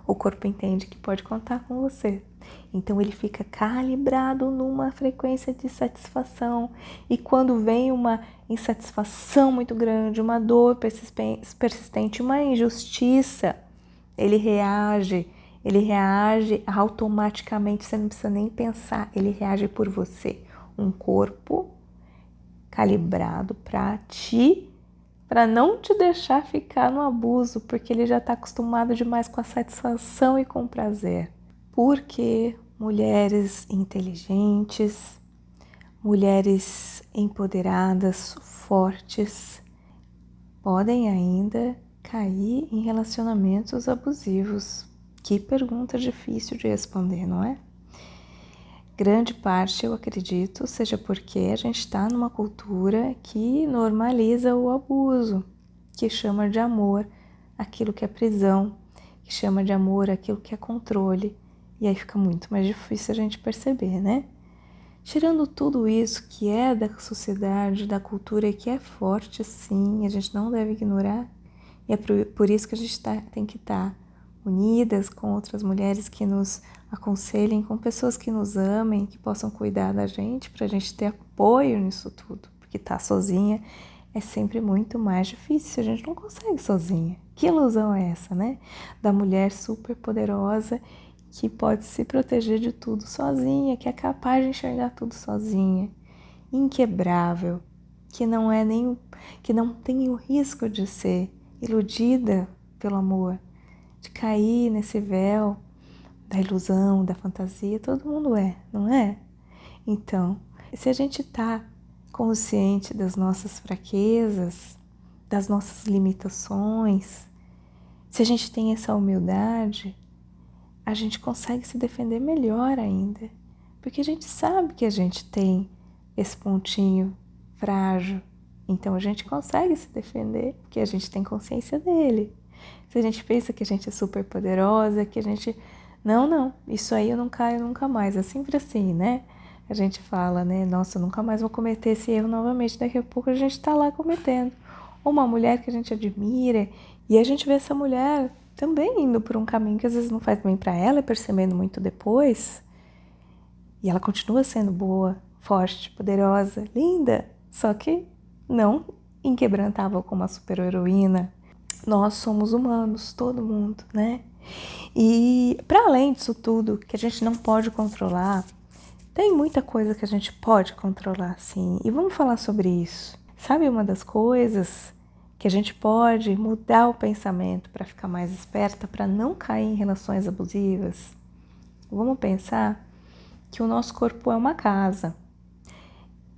o corpo entende que pode contar com você. Então ele fica calibrado numa frequência de satisfação. E quando vem uma insatisfação muito grande, uma dor persistente, uma injustiça, ele reage automaticamente, você não precisa nem pensar, ele reage por você. Um corpo calibrado para não te deixar ficar no abuso, porque ele já está acostumado demais com a satisfação e com o prazer. Porque mulheres inteligentes, mulheres empoderadas, fortes, podem ainda cair em relacionamentos abusivos. Que pergunta difícil de responder, não é? Grande parte, eu acredito, seja porque a gente está numa cultura que normaliza o abuso, que chama de amor aquilo que é prisão, que chama de amor aquilo que é controle. E aí fica muito mais difícil a gente perceber, né? Tirando tudo isso que é da sociedade, da cultura e que é forte, sim, a gente não deve ignorar. E é por isso que a gente tem que estar unidas com outras mulheres que nos aconselhem, com pessoas que nos amem, que possam cuidar da gente, para a gente ter apoio nisso tudo. Porque estar sozinha é sempre muito mais difícil, a gente não consegue sozinha. Que ilusão é essa, né? Da mulher super poderosa que pode se proteger de tudo sozinha, que é capaz de enxergar tudo sozinha, inquebrável, que não tem o risco de ser iludida pelo amor, de cair nesse véu da ilusão, da fantasia. Todo mundo é, não é? Então, se a gente está consciente das nossas fraquezas, das nossas limitações, se a gente tem essa humildade, a gente consegue se defender melhor ainda, porque a gente sabe que a gente tem esse pontinho frágil, então a gente consegue se defender, porque a gente tem consciência dele. Se a gente pensa que a gente é super poderosa, que a gente... Não, isso aí eu não caio nunca mais, é sempre assim, né? A gente fala, né? Nossa, eu nunca mais vou cometer esse erro novamente, daqui a pouco a gente tá lá cometendo. Ou uma mulher que a gente admira, e a gente vê essa mulher também indo por um caminho que às vezes não faz bem para ela, percebendo muito depois, e ela continua sendo boa, forte, poderosa, linda, só que não inquebrantável como a super-heroína. Nós somos humanos, todo mundo, né? E para além disso tudo, que a gente não pode controlar, tem muita coisa que a gente pode controlar, sim. E vamos falar sobre isso. Sabe uma das coisas que a gente pode mudar o pensamento para ficar mais esperta, para não cair em relações abusivas? Vamos pensar que o nosso corpo é uma casa.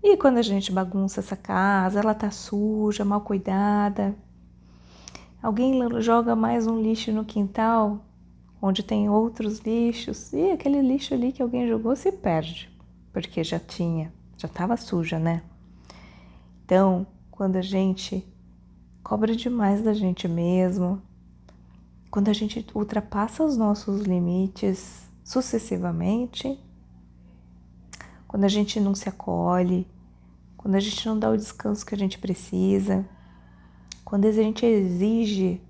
E quando a gente bagunça essa casa, ela tá suja, mal cuidada, alguém joga mais um lixo no quintal, onde tem outros lixos, e aquele lixo ali que alguém jogou se perde, porque já estava suja, né? Então, quando a gente cobra demais da gente mesmo, quando a gente ultrapassa os nossos limites sucessivamente, quando a gente não se acolhe, quando a gente não dá o descanso que a gente precisa, quando a gente exige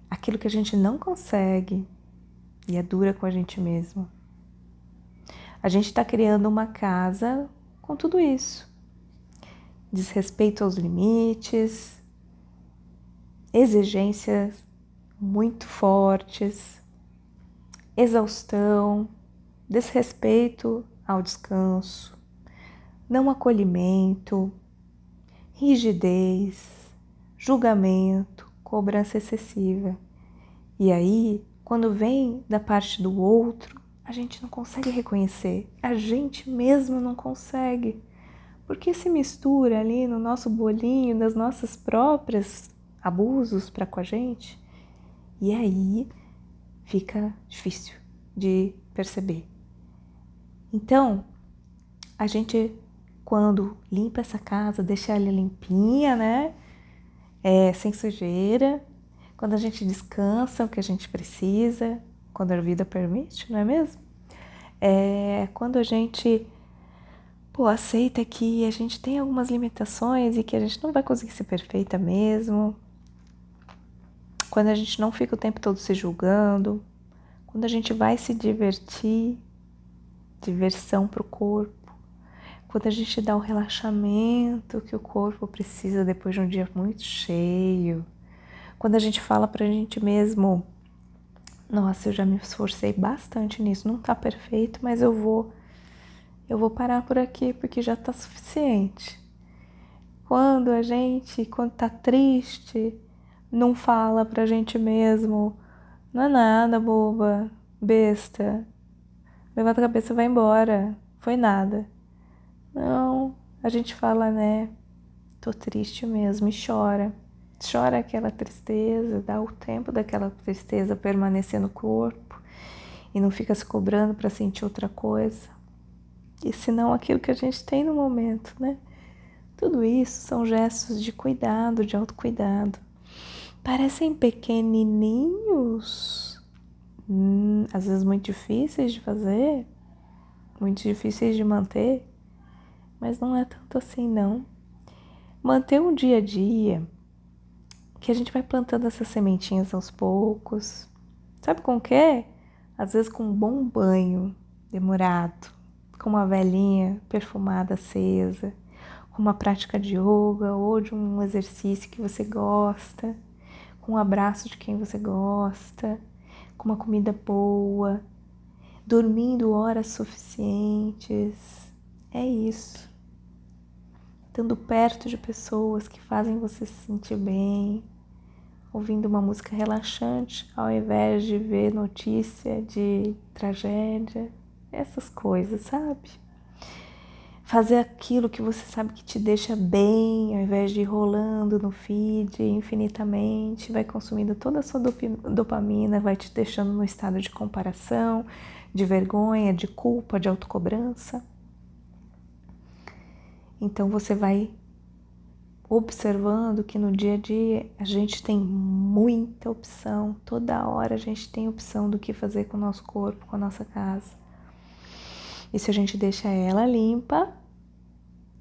aquilo que a gente não consegue e é dura com a gente mesmo, a gente está criando uma casa com tudo isso. Desrespeito aos limites, exigências muito fortes, exaustão, desrespeito ao descanso, não acolhimento, rigidez, julgamento, cobrança excessiva. E aí, quando vem da parte do outro, a gente não consegue reconhecer, a gente mesmo não consegue, porque se mistura ali no nosso bolinho das nossas próprias abusos para com a gente, e aí fica difícil de perceber. Então, a gente, quando limpa essa casa, deixa ela limpinha, né? Sem sujeira, quando a gente descansa o que a gente precisa, quando a vida permite, não é mesmo? Quando a gente aceita que a gente tem algumas limitações e que a gente não vai conseguir ser perfeita mesmo, quando a gente não fica o tempo todo se julgando, quando a gente vai se divertir, diversão para o corpo, quando a gente dá o relaxamento que o corpo precisa depois de um dia muito cheio, quando a gente fala pra gente mesmo, nossa, eu já me esforcei bastante nisso, não tá perfeito, mas eu vou parar por aqui porque já tá suficiente. Quando tá triste, não fala pra gente mesmo, não é nada, boba, besta, levanta a cabeça e vai embora, foi nada. Não, a gente fala, né, tô triste mesmo e chora. Chora aquela tristeza, dá o tempo daquela tristeza permanecer no corpo e não fica se cobrando para sentir outra coisa. E senão aquilo que a gente tem no momento, né? Tudo isso são gestos de cuidado, de autocuidado. Parecem pequenininhos, às vezes muito difíceis de fazer, muito difíceis de manter, mas não é tanto assim não. Manter um dia a dia, que a gente vai plantando essas sementinhas aos poucos. Sabe com o quê? Às vezes com um bom banho demorado, com uma velinha perfumada acesa, com uma prática de yoga ou de um exercício que você gosta, com um abraço de quem você gosta, com uma comida boa, dormindo horas suficientes. É isso. Estando perto de pessoas que fazem você se sentir bem, ouvindo uma música relaxante ao invés de ver notícia de tragédia, essas coisas, sabe? Fazer aquilo que você sabe que te deixa bem, ao invés de ir rolando no feed infinitamente, vai consumindo toda a sua dopamina, vai te deixando no estado de comparação, de vergonha, de culpa, de autocobrança. Então você vai observando que no dia a dia a gente tem muita opção, toda hora a gente tem opção do que fazer com o nosso corpo, com a nossa casa. E se a gente deixa ela limpa,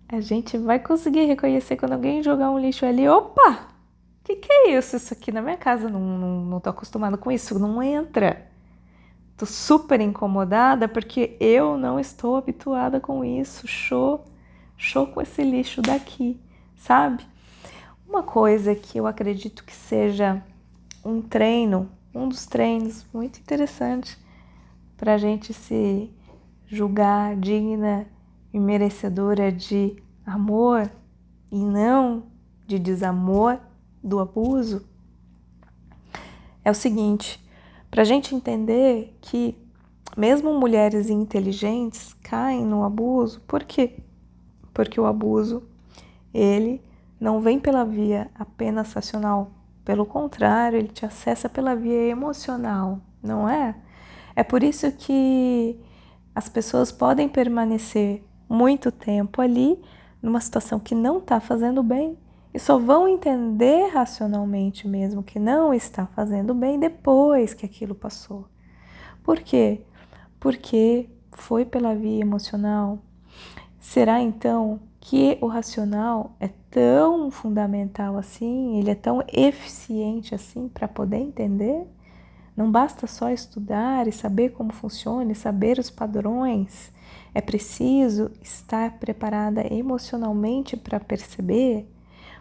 a gente vai conseguir reconhecer quando alguém jogar um lixo ali, opa, que é isso? Isso aqui na minha casa, não tô acostumada com isso, não entra. Tô super incomodada porque eu não estou habituada com isso, show com esse lixo daqui, sabe? Uma coisa que eu acredito que seja um dos treinos muito interessante para a gente se julgar digna e merecedora de amor e não de desamor do abuso, é o seguinte, para a gente entender que mesmo mulheres inteligentes caem no abuso, por quê? Porque o abuso, ele não vem pela via apenas racional, pelo contrário, ele te acessa pela via emocional, não é? É por isso que as pessoas podem permanecer muito tempo ali, numa situação que não está fazendo bem, e só vão entender racionalmente mesmo que não está fazendo bem depois que aquilo passou. Por quê? Porque foi pela via emocional. Será então que o racional é tão fundamental assim, ele é tão eficiente assim para poder entender? Não basta só estudar e saber como funciona e saber os padrões. É preciso estar preparada emocionalmente para perceber.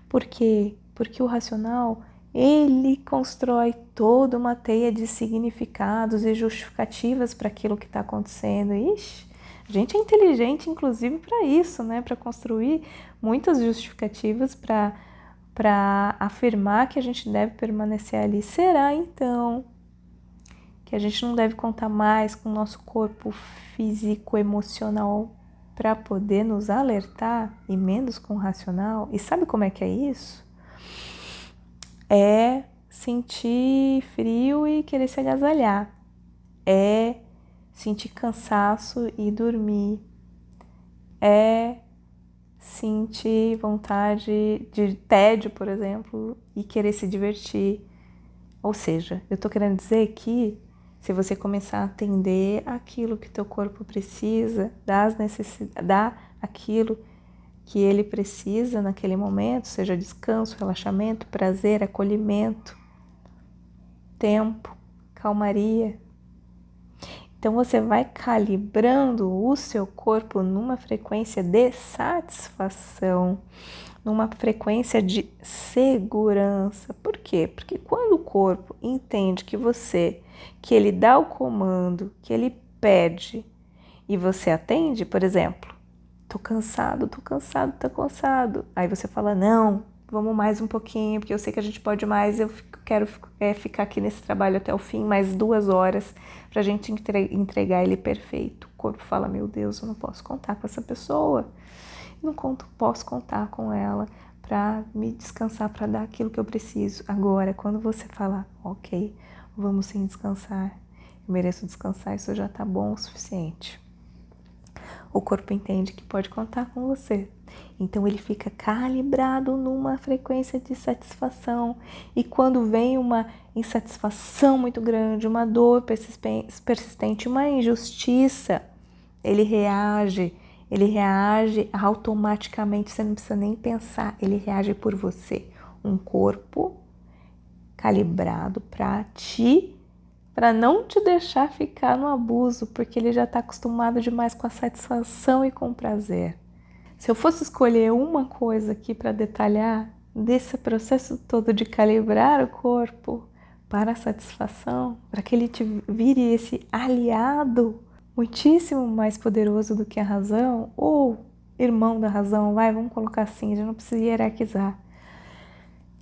Por quê? Porque o racional, ele constrói toda uma teia de significados e justificativas para aquilo que está acontecendo. Ixi, a gente é inteligente, inclusive, para isso, né? Para construir muitas justificativas para afirmar que a gente deve permanecer ali. Será, então, que a gente não deve contar mais com o nosso corpo físico, emocional para poder nos alertar e menos com o racional? E sabe como é que é isso? É sentir frio e querer se agasalhar. É sentir cansaço e dormir. É sentir vontade de tédio, por exemplo, e querer se divertir. Ou seja, eu tô querendo dizer que se você começar a atender aquilo que teu corpo precisa, dar aquilo que ele precisa naquele momento, seja descanso, relaxamento, prazer, acolhimento, tempo, calmaria, Então você vai calibrando o seu corpo numa frequência de satisfação, numa frequência de segurança. Por quê? Porque quando o corpo entende que ele dá o comando, que ele pede e você atende, por exemplo, tô cansado, tô cansado. Aí você fala, não, vamos mais um pouquinho, porque eu sei que a gente pode mais, eu quero ficar aqui nesse trabalho até o fim, mais 2 horas, pra gente entregar ele perfeito. O corpo fala, meu Deus, eu não posso contar com essa pessoa, posso contar com ela para me descansar, para dar aquilo que eu preciso. Agora, quando você fala, ok, vamos sim descansar, eu mereço descansar, isso já tá bom o suficiente. O corpo entende que pode contar com você. Então ele fica calibrado numa frequência de satisfação. E quando vem uma insatisfação muito grande, uma dor persistente, uma injustiça, ele reage automaticamente, você não precisa nem pensar, ele reage por você. Um corpo calibrado para não te deixar ficar no abuso, porque ele já está acostumado demais com a satisfação e com o prazer. Se eu fosse escolher uma coisa aqui para detalhar desse processo todo de calibrar o corpo para a satisfação, para que ele te vire esse aliado muitíssimo mais poderoso do que a razão, ou irmão da razão, vamos colocar assim, a gente não precisa hierarquizar.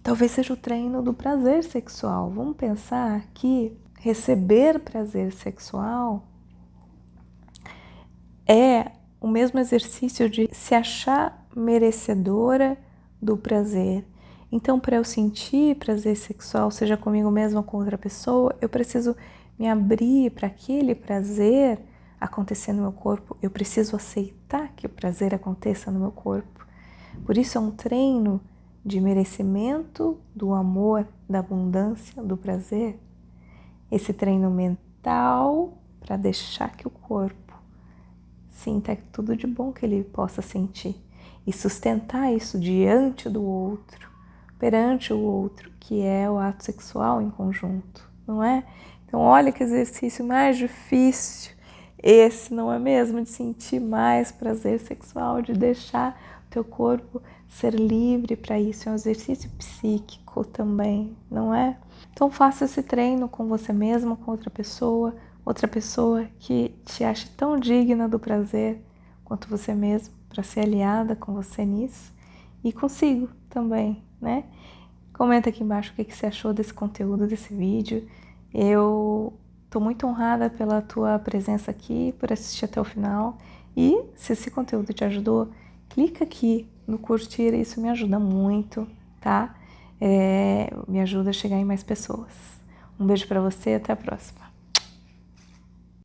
Talvez seja o treino do prazer sexual. Vamos pensar que receber prazer sexual é o mesmo exercício de se achar merecedora do prazer. Então, para eu sentir prazer sexual, seja comigo mesma ou com outra pessoa, eu preciso me abrir para aquele prazer acontecer no meu corpo. Eu preciso aceitar que o prazer aconteça no meu corpo. Por isso é um treino de merecimento do amor, da abundância, do prazer. Esse treino mental para deixar que o corpo sinta tudo de bom que ele possa sentir e sustentar isso diante do outro, perante o outro, que é o ato sexual em conjunto, não é? Então olha que exercício mais difícil esse, não é mesmo? De sentir mais prazer sexual, de deixar o teu corpo ser livre para isso. É um exercício psíquico também, não é? Então faça esse treino com você mesmo, com outra pessoa que te ache tão digna do prazer quanto você mesmo, para ser aliada com você nisso e consigo também, né? Comenta aqui embaixo o que você achou desse conteúdo, desse vídeo. Eu estou muito honrada pela tua presença aqui, por assistir até o final. E se esse conteúdo te ajudou, clica aqui no curtir, isso me ajuda muito, tá? Me ajuda a chegar em mais pessoas. Um beijo para você e até a próxima.